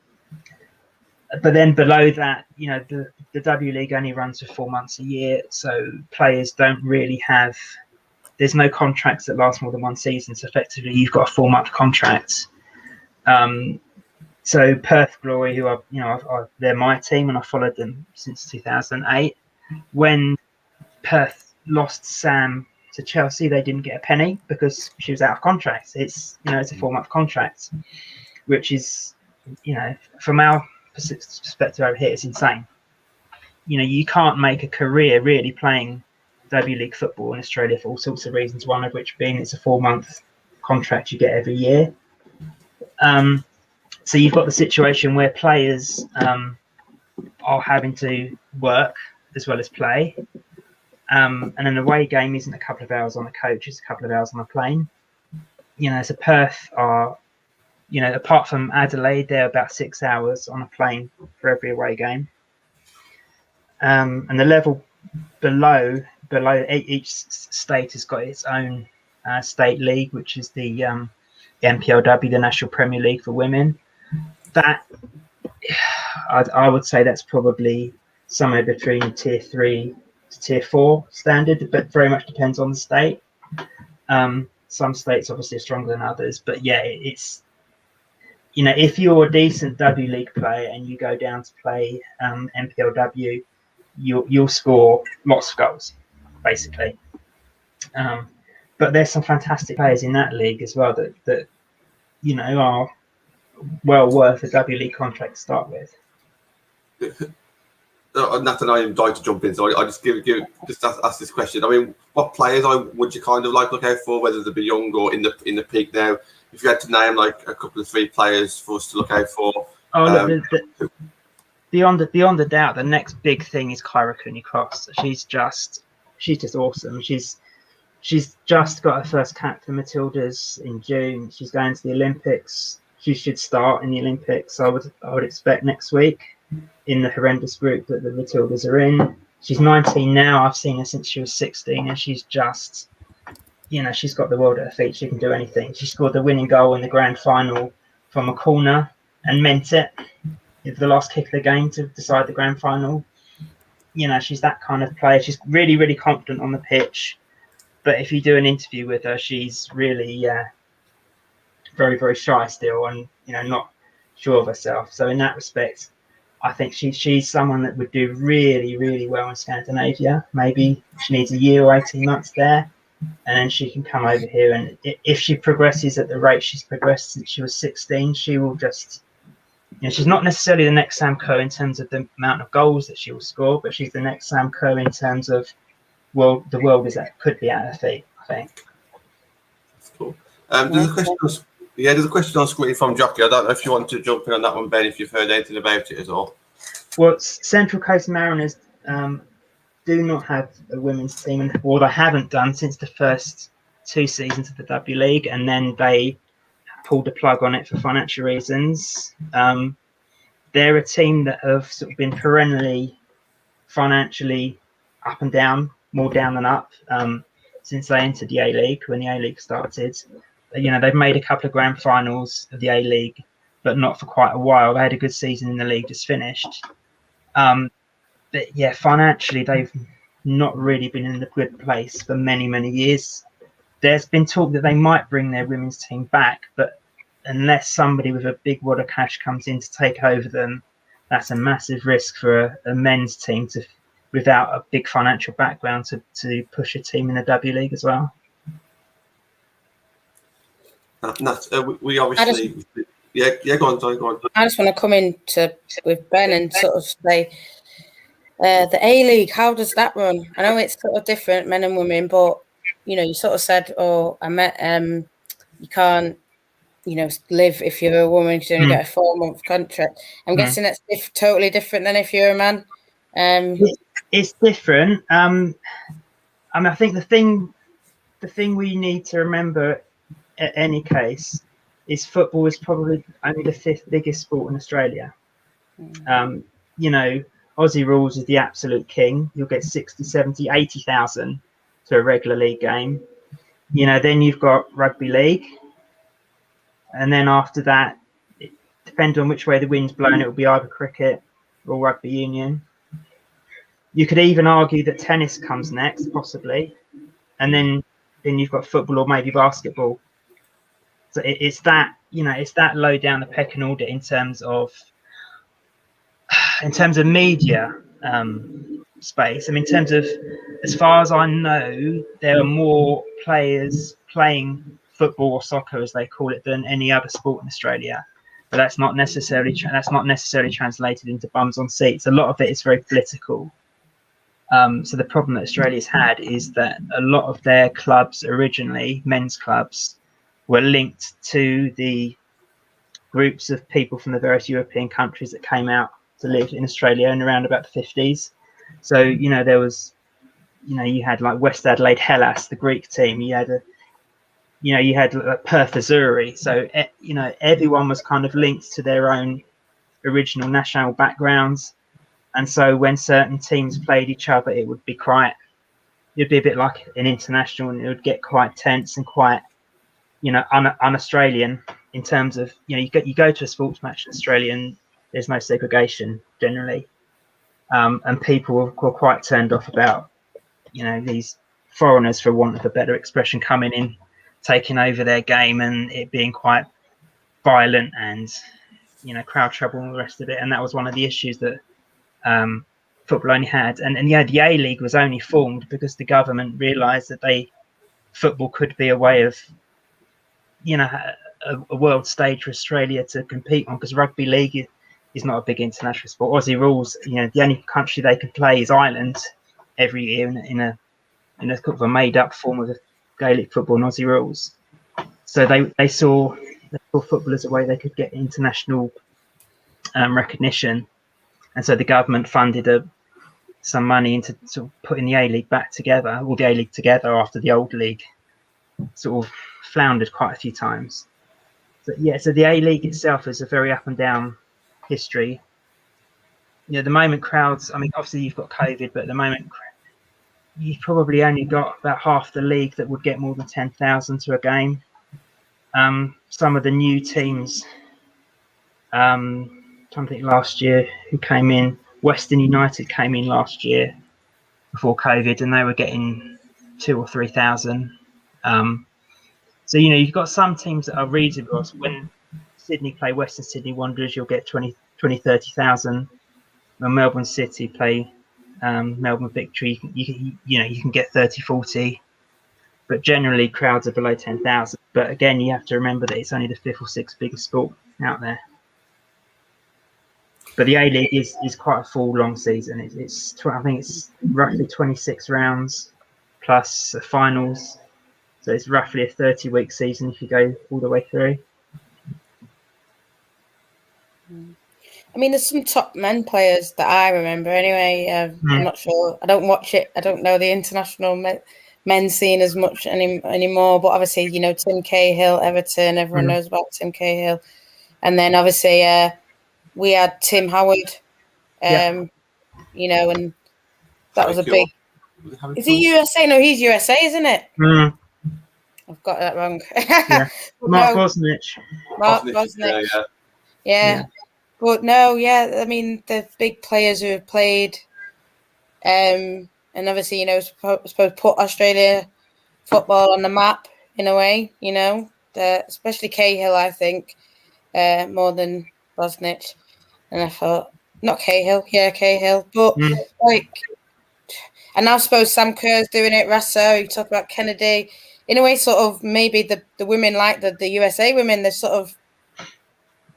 then below that, you know, the W League only runs for 4 months a year, so players don't really have. There's no contracts that last more than 1 season. So effectively, you've got a 4-month contract. So Perth Glory, who are, you know, they're my team, and I followed them since 2008. When Perth lost Sam to Chelsea, they didn't get a penny because she was out of contract. It's, you know, it's a 4-month contract, which is, you know, from our perspective over here, it's insane. You know, you can't make a career really playing W League football in Australia for all sorts of reasons, one of which being it's a 4-month contract you get every year. So you've got the situation where players are having to work as well as play. And an away game isn't a couple of hours on a coach, it's a couple of hours on a plane. You know, so Perth are, you know, apart from Adelaide, they're about 6 hours on a plane for every away game. And the level below each state has got its own state league, which is the NPLW, the National Premier League for women. That I would say that's probably somewhere between tier 3 to tier 4 standard, but very much depends on the state. Some states obviously are stronger than others, but yeah, it's, you know, if you're a decent W League player and you go down to play NPLW, you'll score lots of goals, basically. But there's some fantastic players in that league as well that you know are well worth a W League contract to start with. Nat and I am dying to jump in, so I just ask this question. I mean, what players would you kind of like look out for, whether they be young or in the peak now? If you had to name like a couple of 3 players for us to look out for. beyond a doubt, the next big thing is Kyah Cooney-Cross. She's just awesome. She's just got her first cap for Matildas in June. She's going to the Olympics. She should start in the Olympics. I would expect next week in the horrendous group that the Matildas are in. She's 19 now. I've seen her since she was 16, and she's just, she's got the world at her feet. She can do anything. She scored the winning goal in the grand final from a corner and meant it. The last kick of the game to decide the grand final. She's that kind of player. She's really, really confident on the pitch. But if you do an interview with her, she's really very, very shy still, and not sure of herself. So in that respect, I think she's someone that would do really, really well in Scandinavia. Maybe she needs a year or 18 months there, and then she can come over here. And if she progresses at the rate she's progressed since she was 16, she will just, she's not necessarily the next Sam Kerr in terms of the amount of goals that she will score, but she's the next Sam Kerr in terms of, well, the world could be at her feet, I think. That's cool. There's a question on screen from Jockey. I don't know if you want to jump in on that one, Ben, if you've heard anything about it at all. Well, Central Coast Mariners do not have a women's team, or they haven't done since the first 2 seasons of the W League, and then they pulled the plug on it for financial reasons. They're a team that have sort of been perennially financially up and down, more down than up, since they entered the A-League, when the A-League started. They've made a couple of grand finals of the A-League, but not for quite a while. They had a good season in the league, just finished. But yeah, financially, they've not really been in a good place for many, many years. There's been talk that they might bring their women's team back, but unless somebody with a big wad of cash comes in to take over them, that's a massive risk for a men's team without a big financial background to push a team in the W League as well. Nat, we obviously, go on. I just want to come in with Ben and sort of say, the A-League, how does that run? I know it's sort of different, men and women, but you sort of said, you can't, live if you're a woman, you only get a 4-month contract. I'm guessing that's totally different than if you're a man. It's different. I think the thing we need to remember at any case is football is probably only the 5th biggest sport in Australia. Aussie rules is the absolute king. You'll get 60, 70, 80,000 to a regular league game. Then you've got rugby league. And then after that, depending on which way the wind's blowing, it will be either cricket or rugby union. You could even argue that tennis comes next, possibly. And then you've got football or maybe basketball. So it's that low down the pecking order in terms of media space. In terms of, as far as I know, there are more players playing football or soccer, as they call it, than any other sport in Australia. But that's not necessarily translated into bums on seats. A lot of it is very political. So the problem that Australia's had is that a lot of their clubs originally, men's clubs, were linked to the groups of people from the various European countries that came out to live in Australia in around about the 50s. So, there was, you had like West Adelaide Hellas, the Greek team. You had Perth Azzurri. So, everyone was kind of linked to their own original national backgrounds. And so when certain teams played each other, it would be a bit like an international, and it would get quite tense and quite, un-Australian in terms of, you go to a sports match in Australia and there's no segregation generally. And people were quite turned off about, these foreigners, for want of a better expression, coming in, taking over their game and it being quite violent and, crowd trouble and all the rest of it. And that was one of the issues that football only had. And the A-League was only formed because the government realised that football could be a way of, a world stage for Australia to compete on, because rugby league is not a big international sport. Aussie rules, the only country they can play is Ireland every year in a kind of a made up form of Gaelic football and Aussie rules. So they saw football as a way they could get international recognition. And so the government funded some money into sort of putting the A-League back together, or the A-League together after the old league sort of floundered quite a few times. So the A-League itself is a very up and down history. The moment crowds, I mean, obviously you've got COVID, but at the moment you've probably only got about half the league that would get more than 10,000 to a game. Some of the new teams, something last year who came in, Western United came in last year before COVID, and they were getting 2,000 or 3,000. So you've got some teams that are reasonable. So when Sydney play Western Sydney Wanderers, you'll get 30,000. When Melbourne City play Melbourne Victory, you can get 30, 40. But generally, crowds are below 10,000. But again, you have to remember that it's only the 5th or 6th biggest sport out there. But the A-League is quite a full, long season. I think it's roughly 26 rounds plus finals. So it's roughly a 30-week season if you go all the way through. I mean, there's some top men players that I remember anyway. I'm not sure. I don't watch it. I don't know the international men's scene as much anymore. But obviously, Tim Cahill, Everton, everyone knows about Tim Cahill. And then obviously we had Tim Howard, and that was a big... Is he USA? No, he's USA, isn't it? I've got that wrong. Mark Bosnich. Mark Bosnich. Yeah. But no, I mean, the big players who have played, and obviously, supposed to put Australia football on the map in a way, especially Cahill, I think, more than Bosnich. And I thought, not Cahill, Cahill, but and I suppose Sam Kerr's doing it, Rasso, you talk about Kennedy. In a way, sort of, maybe the women like the USA women, they're sort of,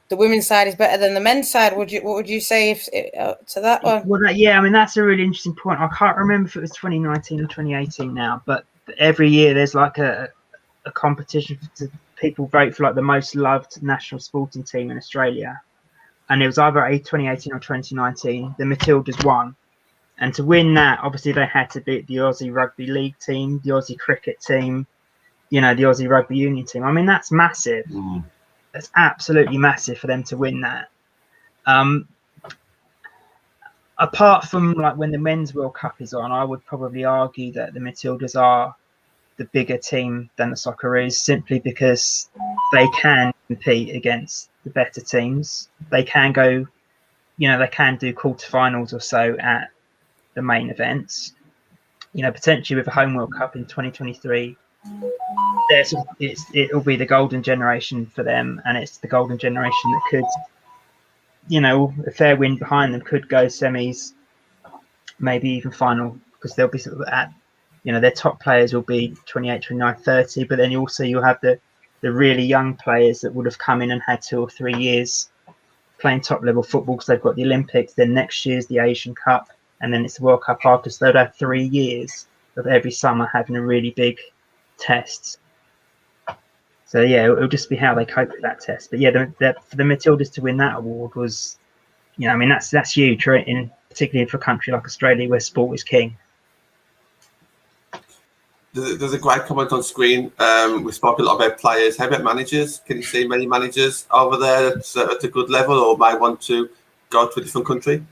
the women's side is better than the men's side. What would you say to that one? Well, I mean, that's a really interesting point. I can't remember if it was 2019 or 2018 now, but every year there's like a competition to people vote for like the most loved national sporting team in Australia. And it was either 2018 or 2019. The Matildas won. And to win that, obviously they had to beat the Aussie Rugby League team, the Aussie cricket team, the Aussie Rugby Union team. I mean, that's massive. It's absolutely massive for them to win that. Apart from like when the Men's World Cup is on, I would probably argue that the Matildas are the bigger team than the Socceroos, simply because they can compete against the better teams. They can go, they can do quarterfinals or so at the main events. Potentially with a home World Cup in 2023. It'll be the golden generation for them, and it's the golden generation that could, a fair win behind them could go semis, maybe even final, because they'll be sort of at, their top players will be 28, 29, 30, but then you'll have the really young players that would have come in and had 2 or 3 years playing top level football because they've got the Olympics, then next year's the Asian Cup, and then it's the World Cup after, so they'll have 3 years of every summer having a really big test. So it'll just be how they cope with that test. But for the Matildas to win that award was, I mean, that's huge, right? Particularly for a country like Australia where sport is king. There's a great comment on screen. We spoke a lot about players. How about managers? Can you see many managers over there at a good level, or might want to go to a different country?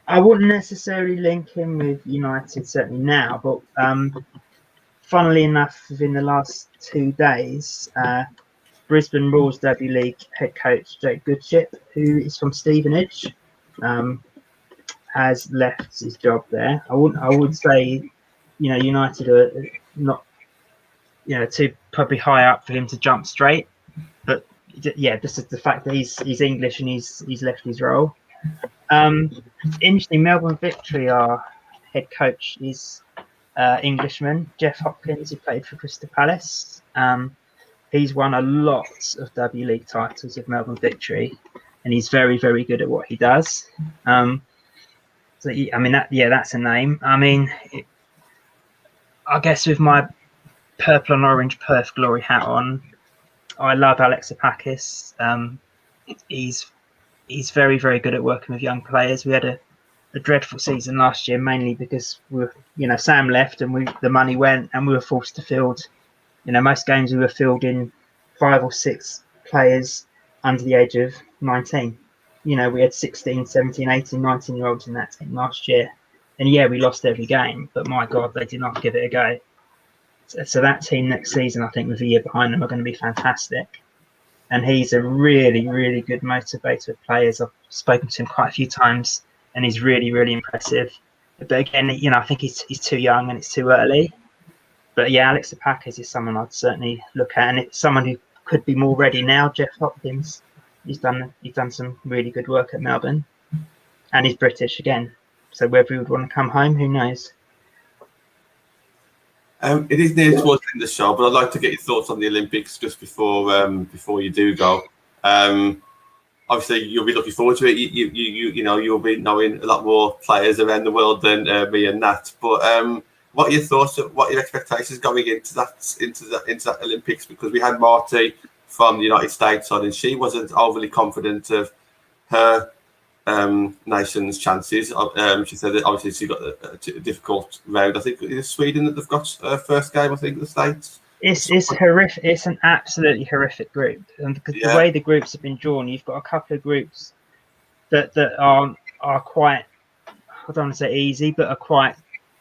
I wouldn't necessarily link him with United, certainly now, but funnily enough, within the last 2 days, Brisbane Roar's W League head coach Jake Goodship, who is from Stevenage, has left his job there. I would say, United are not, too probably high up for him to jump straight. But just the fact that he's English and he's left his role. Interestingly, Melbourne Victory, our head coach, is Englishman Jeff Hopkins, who played for Crystal Palace. He's won a lot of W League titles with Melbourne Victory, and he's very, very good at what he does. So I mean that's a name. I mean, I guess with my purple and orange Perth Glory hat on, I love Alexopakis. He's he's very, very good at working with young players. We had a dreadful season last year, mainly because Sam left and the money went, and we were forced to field. Most games we were fielding 5 or 6 players under the age of 19. We had 16, 17, 18, 19-year-olds in that team last year. And yeah, we lost every game, but my God, they did not give it a go. So that team next season, I think, with a year behind them, are going to be fantastic. And he's a really, really good motivator of players. I've spoken to him quite a few times, and he's really, really impressive. But again, I think he's too young and it's too early. But yeah, Alex Epakis is someone I'd certainly look at, and it's someone who could be more ready now. Jeff Hopkins, he's done some really good work at Melbourne, and he's British again. So whether he would want to come home, who knows? It is near towards the end of the show, but I'd like to get your thoughts on the Olympics just before you do go. Obviously, you'll be looking forward to it. You'll be knowing a lot more players around the world than me and Nat. But what are your thoughts? What are your expectations going into that Olympics? Because we had Marty from the United States on, and she wasn't overly confident of her nation's chances. She said that obviously she got a difficult round. I think it's Sweden that they've got her first game. I think the States. It's horrific. It's an absolutely horrific group, and because the way the groups have been drawn, you've got a couple of groups that are quite, I don't want to say easy, but are quite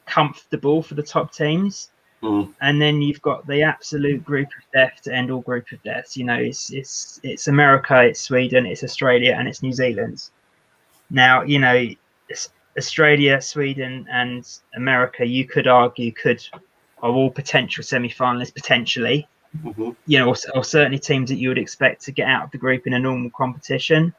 comfortable for the top teams. And then you've got the absolute group of death to end all group of deaths. It's America, it's Sweden, it's Australia, and it's New Zealand. Now, Australia, Sweden, and America, you could argue, are all potential semi-finalists, potentially. Or certainly teams that you would expect to get out of the group in a normal competition.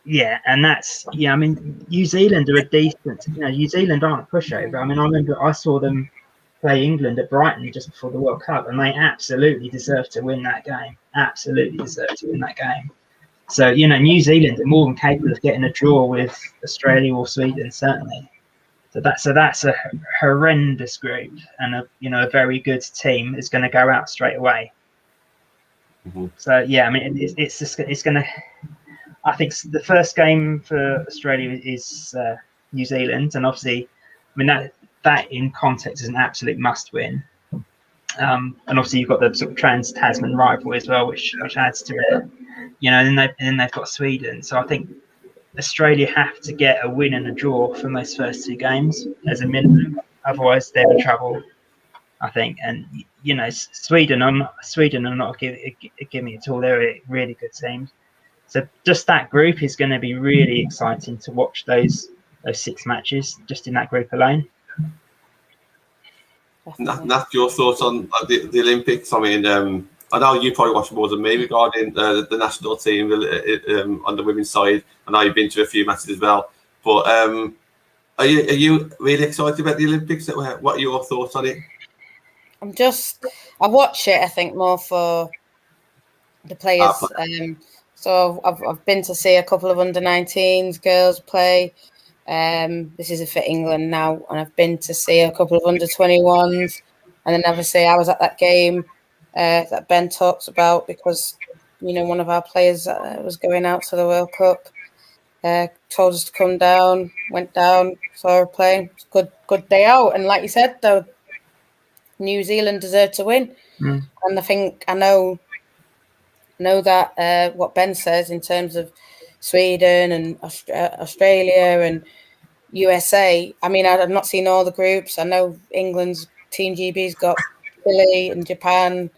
Yeah, and that's, New Zealand are a decent, New Zealand aren't a pushover. I remember I saw them play England at Brighton just before the World Cup, and they absolutely deserved to win that game. So, New Zealand are more than capable of getting a draw with Australia or Sweden, certainly. So that's a horrendous group, and a very good team is going to go out straight away. So yeah, it's going to. I think the first game for Australia is New Zealand, and obviously, that in context is an absolute must-win. And obviously you've got the sort of trans-Tasman rivalry as well, which adds to it. And then they've got Sweden. So I think Australia have to get a win and a draw from those first 2 games as a minimum. Otherwise, they're in trouble, I think. And Sweden are not a gimme at all. They're a really good team. So just that group is going to be really exciting to watch those 6 matches just in that group alone. Nat, your thoughts on the Olympics? I know you probably watch more than me regarding the national team on the women's side. I know you've been to a few matches as well. But are you really excited about the Olympics? What are your thoughts on it? I watch it, I think, more for the players. So I've been to see a couple of under-19s girls play. This is for England now, and I've been to see a couple of under-21s, and then obviously I was at that game that Ben talks about because one of our players was going out to the World Cup. Told us to come down, went down, saw her playing. Good day out, and like you said, though, New Zealand deserved to win, and I think I know that what Ben says in terms of Sweden and Australia and USA. I've not seen all the groups. I know England's Team GB's got Chile and Japan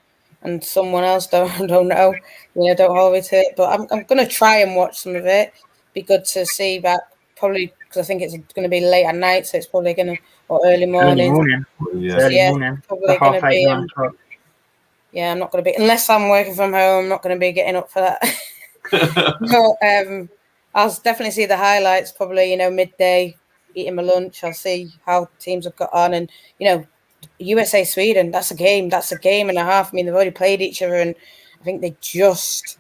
and someone else. Don't know. Don't always hit. But I'm going to try and watch some of it. Be good to see that, probably because I think it's going to be late at night, so it's probably going to, or early morning. Early morning. Probably going to be. Yeah, I'm not going to be, unless I'm working from home, I'm not going to be getting up for that. No, I'll definitely see the highlights, probably, midday, eating my lunch. I'll see how teams have got on. And, USA, Sweden, that's a game and a half. They've already played each other, and I think they just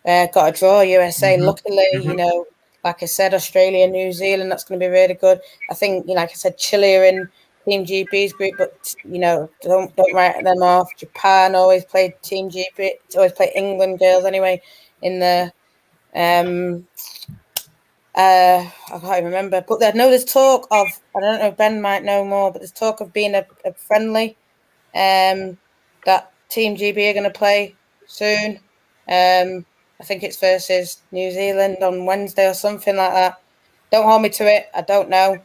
got a draw, USA. Luckily, like I said, Australia, New Zealand, that's going to be really good. I think, like I said, Chile are in Team GB's group, but don't write them off. Japan always played Team GB, always play England girls anyway in the I can't even remember, but there's talk of, I don't know, Ben might know more, but there's talk of being a friendly that Team GB are going to play soon. I think it's versus New Zealand on Wednesday or something like that. Don't hold me to it. I don't know,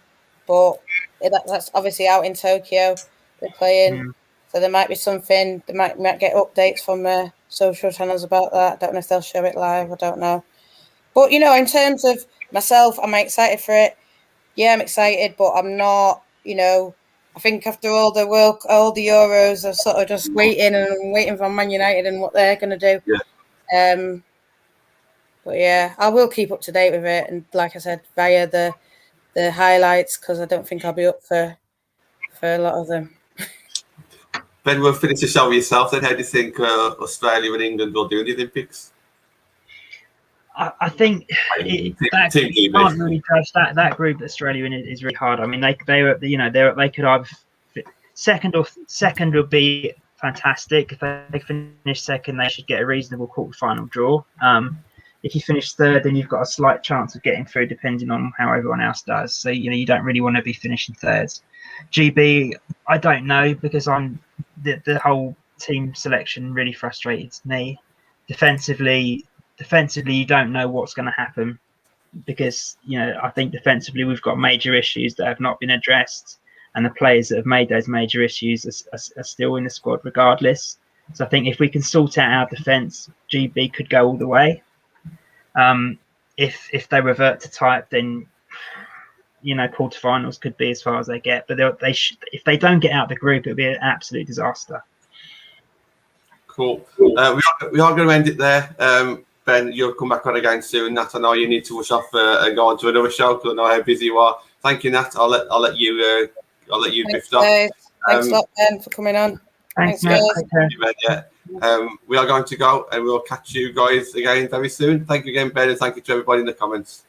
but that's obviously out in Tokyo. They're playing, so there might be something. They might get updates from social channels about that. I don't know if they'll show it live. I don't know. But, in terms of myself, am I excited for it? Yeah, I'm excited, but I'm not, I think after all the Euros, I'm sort of just waiting for Man United and what they're going to do. Yeah. But yeah, I will keep up to date with it. And like I said, via the highlights, because I don't think I'll be up for a lot of them. Ben, we'll finish the show with yourself then. How do you think Australia and England will do in the Olympics? I think you can't really judge that group that Australia in is really hard. I mean, they could either second would be fantastic. If they finish second, they should get a reasonable quarterfinal draw. If you finish third, then you've got a slight chance of getting through, depending on how everyone else does. So you don't really want to be finishing thirds. GB, I don't know, because the whole team selection really frustrated me. Defensively, you don't know what's going to happen, because I think defensively we've got major issues that have not been addressed, and the players that have made those major issues are still in the squad regardless. So I think if we can sort out our defence, GB could go all the way. If they revert to type, then quarterfinals could be as far as they get. But if they don't get out the group, it'll be an absolute disaster. Cool. We are going to end it there. Ben, you'll come back on again soon. Nat, I know you need to rush off and go on to another show because I know how busy you are. Thank you, Nat. I'll let you drift off. Thanks a lot, Ben, for coming on. Thanks, Matt. Yeah. We are going to go, and we'll catch you guys again very soon. Thank you again, Ben, and thank you to everybody in the comments.